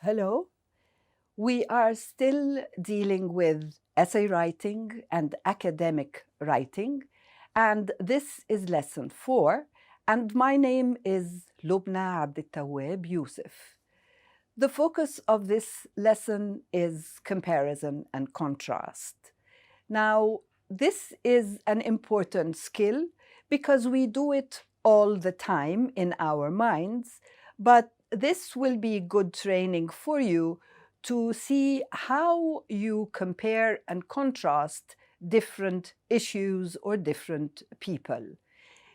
Hello. We are still dealing with essay writing and academic writing, and this is lesson 4, and my name is Lubna Abdeltawab Youssef. The focus of this lesson is comparison and contrast. Now, this is an important skill because we do it all the time in our minds, but this will be good training for you to see how you compare and contrast different issues or different people.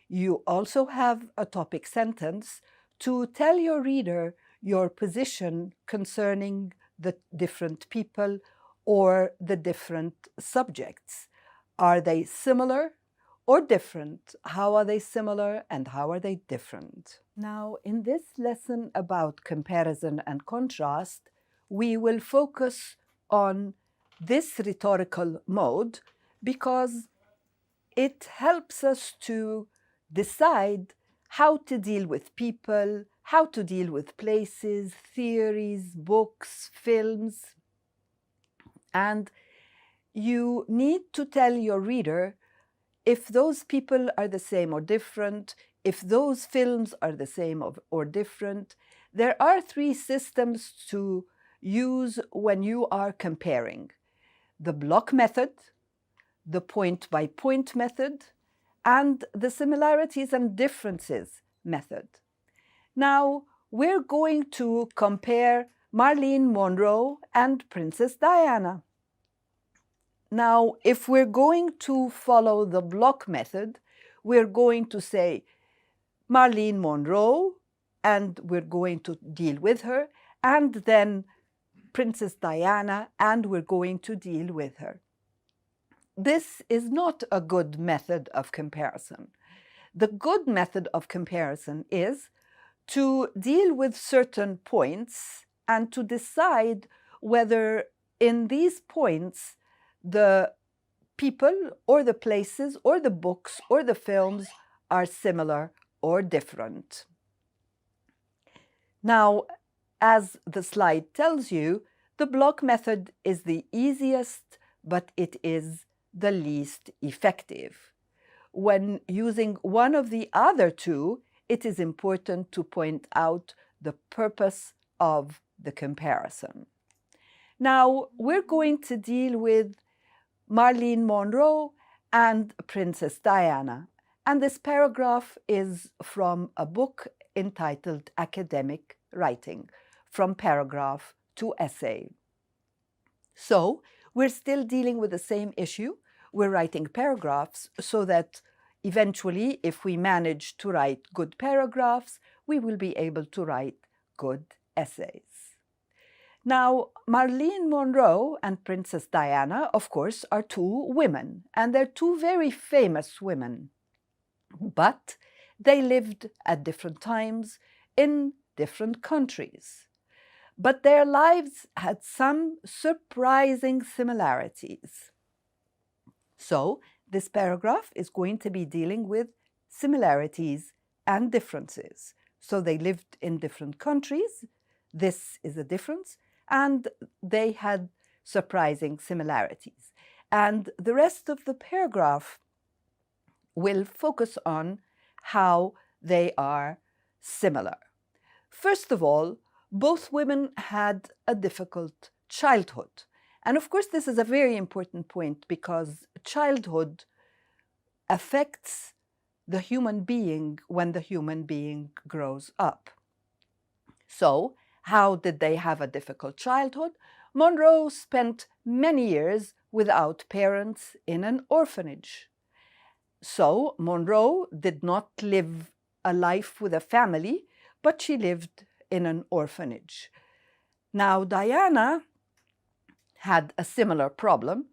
You also have a topic sentence to tell your reader your position concerning the different people or the different subjects. Are they similar or different? How are they similar and how are they different? Now, in this lesson about comparison and contrast, we will focus on this rhetorical mode because it helps us to decide how to deal with people, how to deal with places, theories, books, films. And you need to tell your reader if those people are the same or different, if those films are the same or different. There are 3 systems to use when you are comparing: the block method, the point-by-point method, and the similarities and differences method. Now, we're going to compare Marilyn Monroe and Princess Diana. Now, if we're going to follow the block method, we're going to say Marilyn Monroe, and we're going to deal with her, and then Princess Diana, and we're going to deal with her. This is not a good method of comparison. The good method of comparison is to deal with certain points and to decide whether in these points the people or the places or the books or the films are similar or different. Now, as the slide tells you, the block method is the easiest, but it is the least effective. When using one of the other 2, it is important to point out the purpose of the comparison. Now, we're going to deal with Marilyn Monroe and Princess Diana, and this paragraph is from a book entitled Academic Writing, from paragraph to essay. So, we're still dealing with the same issue. We're writing paragraphs so that eventually, if we manage to write good paragraphs, we will be able to write good essays. Now, Marilyn Monroe and Princess Diana, of course, are 2 women, and they're 2 very famous women. But they lived at different times in different countries. But their lives had some surprising similarities. So, this paragraph is going to be dealing with similarities and differences. So, they lived in different countries. This is a difference. And they had surprising similarities. And the rest of the paragraph will focus on how they are similar. First of all, both women had a difficult childhood. And of course, this is a very important point because childhood affects the human being when the human being grows up. So, how did they have a difficult childhood? Monroe spent many years without parents in an orphanage. So, Monroe did not live a life with a family, but she lived in an orphanage. Now, Diana had a similar problem.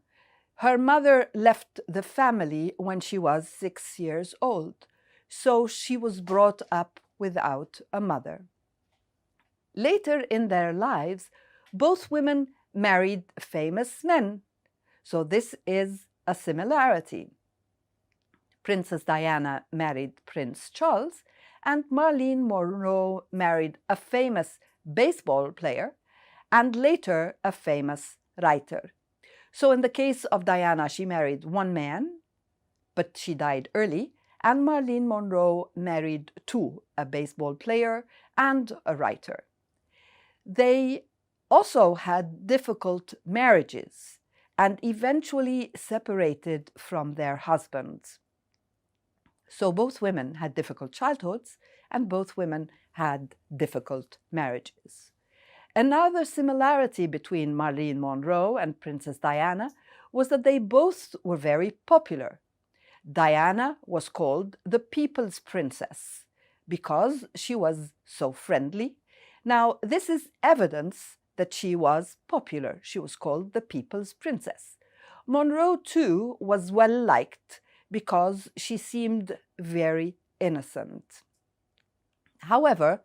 Her mother left the family when she was 6 years old, so she was brought up without a mother. Later in their lives, both women married famous men, so this is a similarity. Princess Diana married Prince Charles, and Marilyn Monroe married a famous baseball player, and later a famous writer. So in the case of Diana, she married one man, but she died early, and Marilyn Monroe married two, a baseball player and a writer. They also had difficult marriages and eventually separated from their husbands. So both women had difficult childhoods, and both women had difficult marriages. Another similarity between Marilyn Monroe and Princess Diana was that they both were very popular. Diana was called the People's Princess because she was so friendly. Now, this is evidence that she was popular. She was called the People's Princess. Monroe, too, was well liked because she seemed very innocent. However,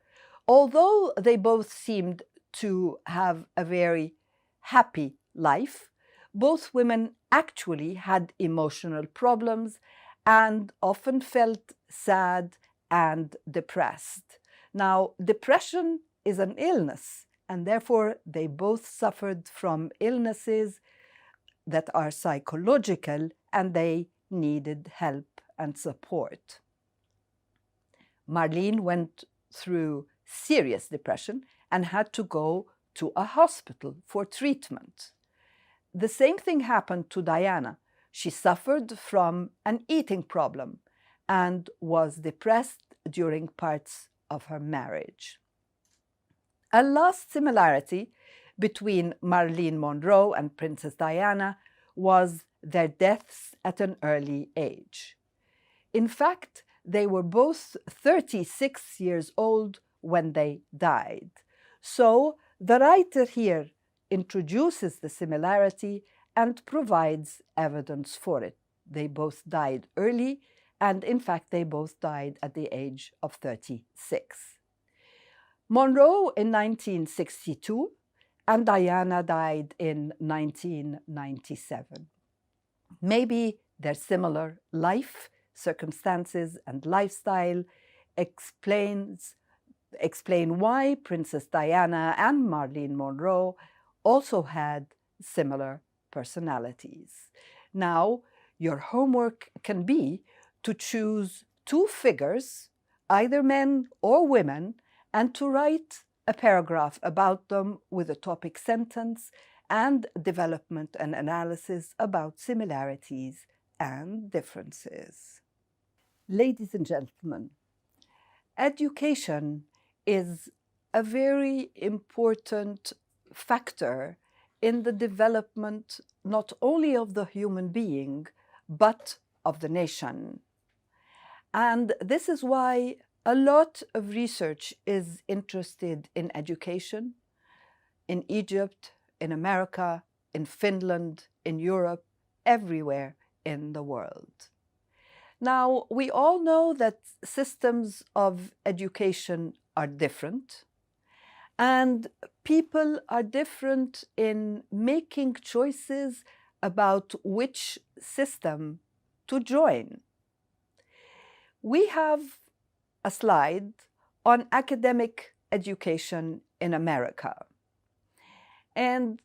although they both seemed to have a very happy life, both women actually had emotional problems and often felt sad and depressed. Now, depression is an illness, and therefore they both suffered from illnesses that are psychological, and they needed help and support. Marilyn went through serious depression and had to go to a hospital for treatment. The same thing happened to Diana. She suffered from an eating problem and was depressed during parts of her marriage. A last similarity between Marilyn Monroe and Princess Diana was their deaths at an early age. In fact, they were both 36 years old when they died. So the writer here introduces the similarity and provides evidence for it. They both died early, and in fact, they both died at the age of 36. Monroe in 1962, and Diana died in 1997. Maybe their similar life circumstances and lifestyle explain why Princess Diana and Marilyn Monroe also had similar personalities. Now, your homework can be to choose two figures, either men or women, and to write a paragraph about them with a topic sentence and development and analysis about similarities and differences. Ladies and gentlemen, education is a very important factor in the development not only of the human being, but of the nation. And this is why a lot of research is interested in education in Egypt, in America, in Finland, in Europe, everywhere in the world. Now, we all know that systems of education are different, and people are different in making choices about which system to join. We have a slide on academic education in America. And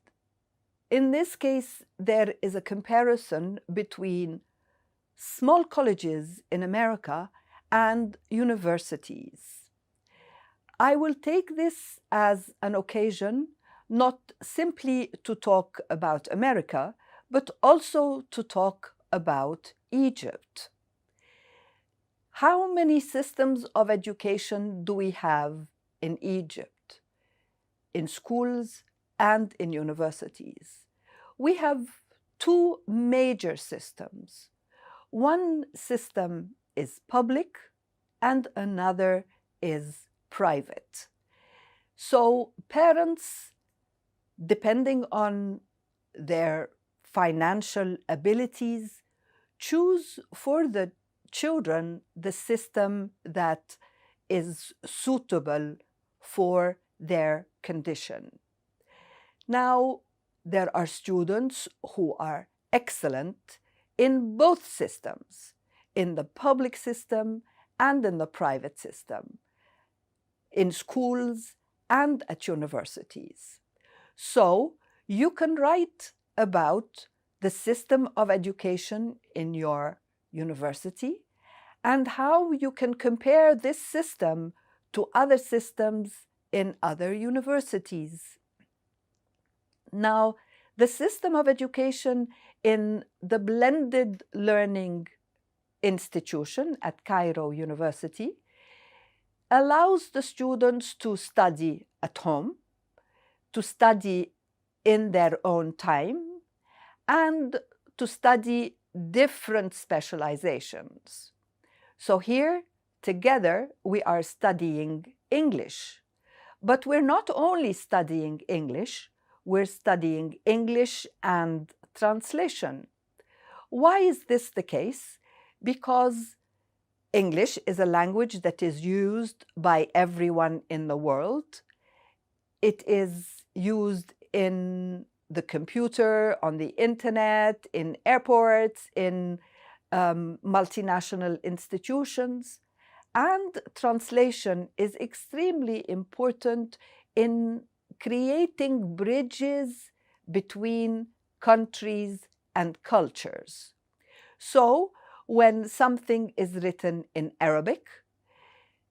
in this case, there is a comparison between small colleges in America and universities. I will take this as an occasion not simply to talk about America, but also to talk about Egypt. How many systems of education do we have in Egypt, in schools and in universities? We have two major systems. One system is public and another is private. So parents, depending on their financial abilities, choose for the children the system that is suitable for their condition. Now, there are students who are excellent in both systems, in the public system and in the private system, in schools and at universities. So you can write about the system of education in your university and how you can compare this system to other systems in other universities. Now, the system of education in the blended learning institution at Cairo University allows the students to study at home, to study in their own time, and to study different specializations. So here, together, we are studying English. But we're not only studying English, we're studying English and translation. Why is this the case? Because English is a language that is used by everyone in the world. It is used in the computer, on the internet, in airports, in multinational institutions. And translation is extremely important in creating bridges between countries and cultures. So when something is written in Arabic,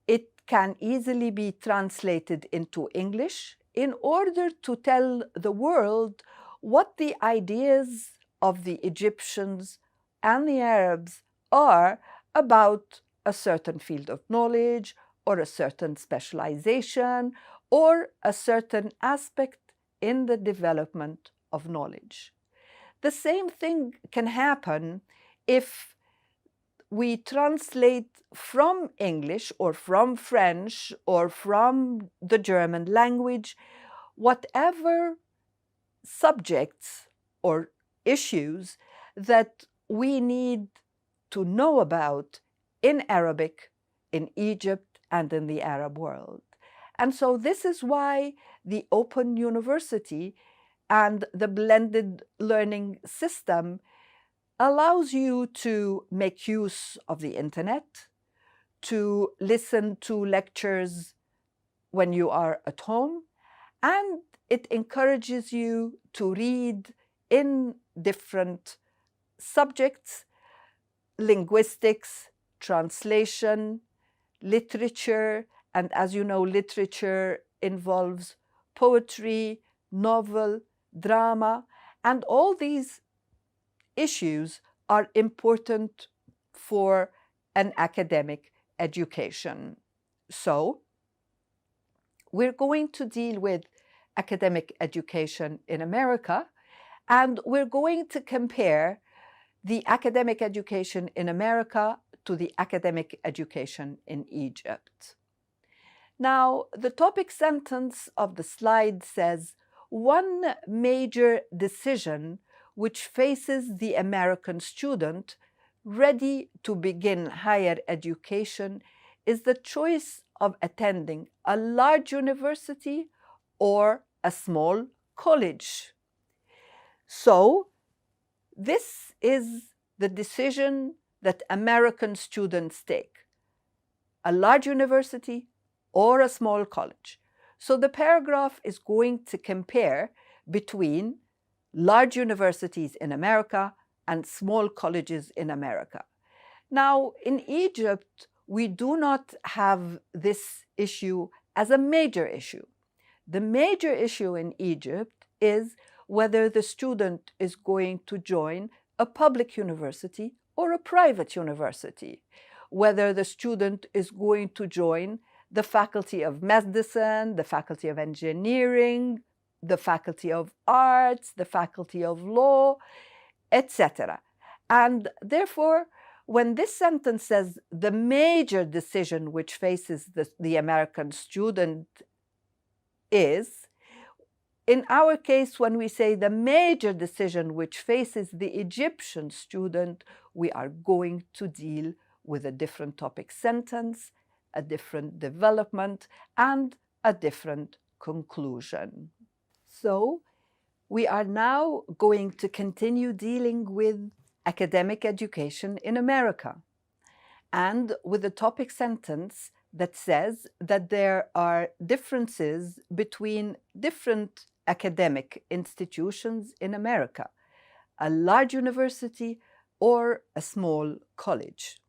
it can easily be translated into English in order to tell the world what the ideas of the Egyptians and the Arabs are about a certain field of knowledge or a certain specialization or a certain aspect in the development of knowledge. The same thing can happen if we translate from English or from French or from the German language whatever subjects or issues that we need to know about in Arabic, in Egypt, and in the Arab world. And so this is why the Open University and the blended learning system allows you to make use of the internet, to listen to lectures when you are at home, and it encourages you to read in different subjects: linguistics, translation, literature, and as you know, literature involves poetry, novel, drama, and all these issues are important for an academic education. So we're going to deal with academic education in America, and we're going to compare the academic education in America to the academic education in Egypt. Now, the topic sentence of the slide says, one major decision which faces the American student ready to begin higher education is the choice of attending a large university or a small college. So, this is the decision that American students take: a large university or a small college. So the paragraph is going to compare between large universities in America and small colleges in America. Now, in Egypt, we do not have this issue as a major issue. The major issue in Egypt is whether the student is going to join a public university or a private university, whether the student is going to join the Faculty of Medicine, the Faculty of Engineering, the Faculty of Arts, the Faculty of Law, etc. And therefore, when this sentence says the major decision which faces the American student is, in our case, when we say the major decision which faces the Egyptian student, we are going to deal with a different topic sentence, a different development, and a different conclusion. So we are now going to continue dealing with academic education in America, and with a topic sentence that says that there are differences between different academic institutions in America, a large university or a small college.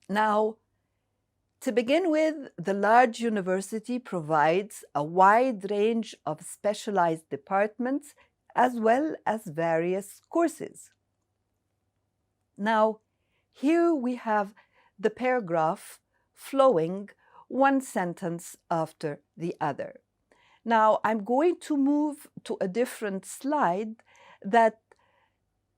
Now, to begin with, the large university provides a wide range of specialized departments as well as various courses. Now, here we have the paragraph flowing one sentence after the other. Now, I'm going to move to a different slide that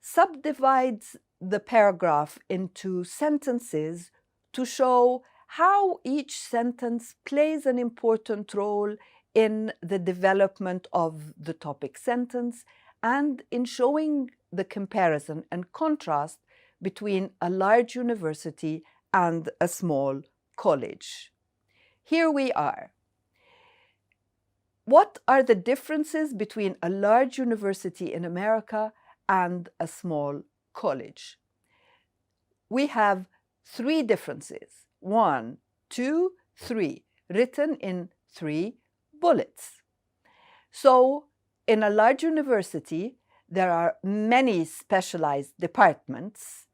subdivides the paragraph into sentences to show how each sentence plays an important role in the development of the topic sentence and in showing the comparison and contrast between a large university and a small college. Here we are. What are the differences between a large university in America and a small college? We have three differences. 1, 2, 3, written in 3 bullets. So, in a large university, there are many specialized departments.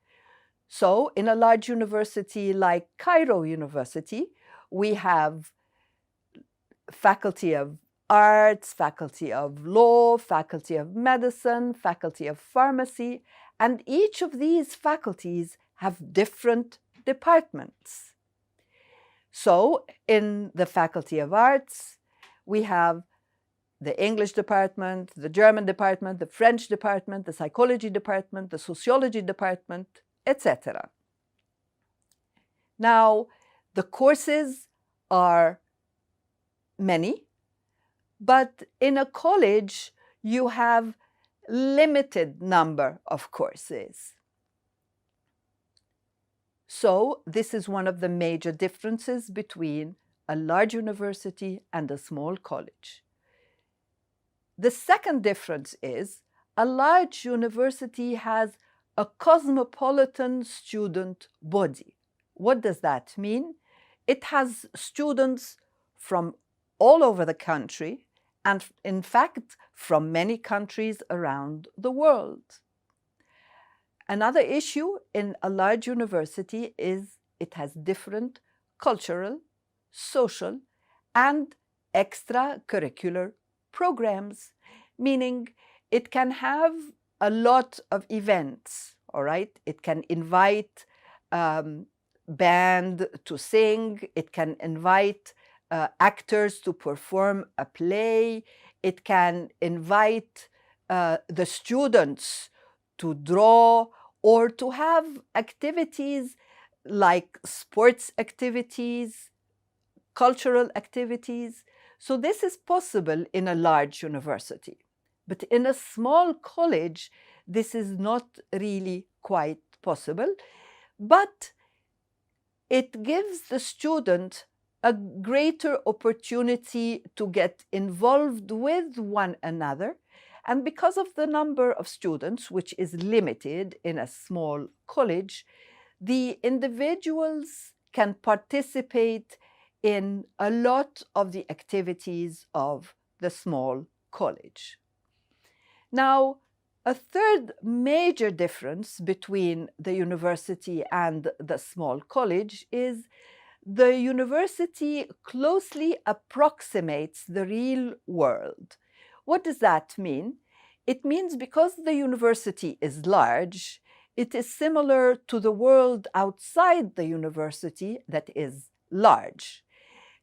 So, in a large university like Cairo University, we have faculty of arts, faculty of law, faculty of medicine, faculty of pharmacy, and each of these faculties have different departments. So, in the Faculty of Arts, we have the English department, the German department, the French department, the psychology department, the sociology department, etc. Now, the courses are many, but in a college, you have limited number of courses. So this is one of the major differences between a large university and a small college. The second difference is a large university has a cosmopolitan student body. What does that mean? It has students from all over the country and, in fact, from many countries around the world. Another issue in a large university is it has different cultural, social, and extracurricular programs, meaning it can have a lot of events, all right? It can invite band to sing, it can invite actors to perform a play, it can invite the students to draw or to have activities like sports activities, cultural activities. So this is possible in a large university. But in a small college, this is not really quite possible. But it gives the student a greater opportunity to get involved with one another. And because of the number of students, which is limited in a small college, the individuals can participate in a lot of the activities of the small college. Now, a third major difference between the university and the small college is the university closely approximates the real world. What does that mean? It means because the university is large, it is similar to the world outside the university that is large,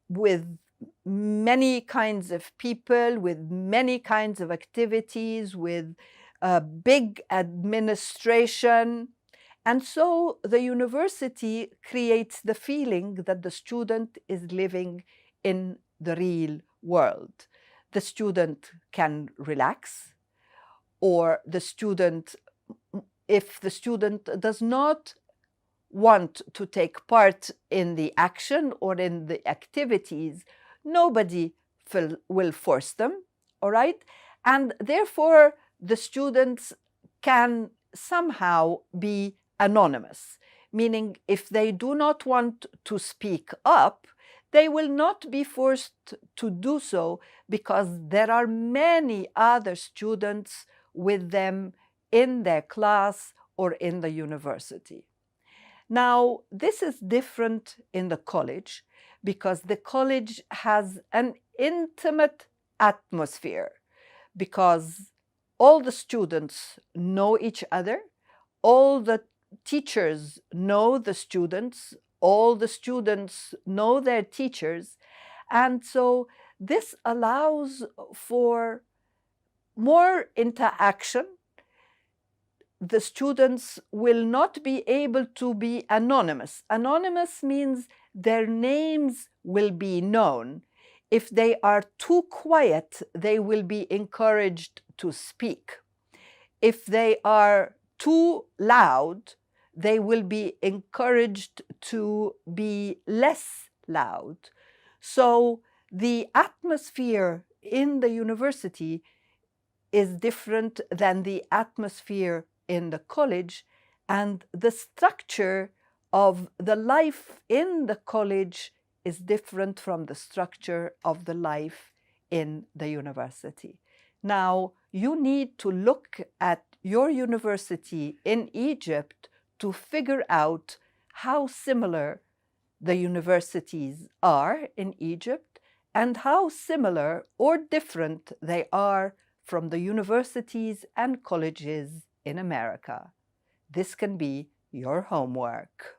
with many kinds of people, with many kinds of activities, with a big administration. And so the university creates the feeling that the student is living in the real world. The student can relax, or the student, if the student does not want to take part in the action or in the activities, nobody will force them, all right? And therefore, the students can somehow be anonymous, meaning if they do not want to speak up, They will not be forced to do so because there are many other students with them in their class or in the university. Now, this is different in the college because the college has an intimate atmosphere, because all the students know each other, all the teachers know the students, all the students know their teachers, and so this allows for more interaction. The students will not be able to be anonymous. Anonymous means their names will be known. If they are too quiet, they will be encouraged to speak. If they are too loud, they will be encouraged to be less loud. So the atmosphere in the university is different than the atmosphere in the college, and the structure of the life in the college is different from the structure of the life in the university. Now, you need to look at your university in Egypt to figure out how similar the universities are in Egypt and how similar or different they are from the universities and colleges in America. This can be your homework.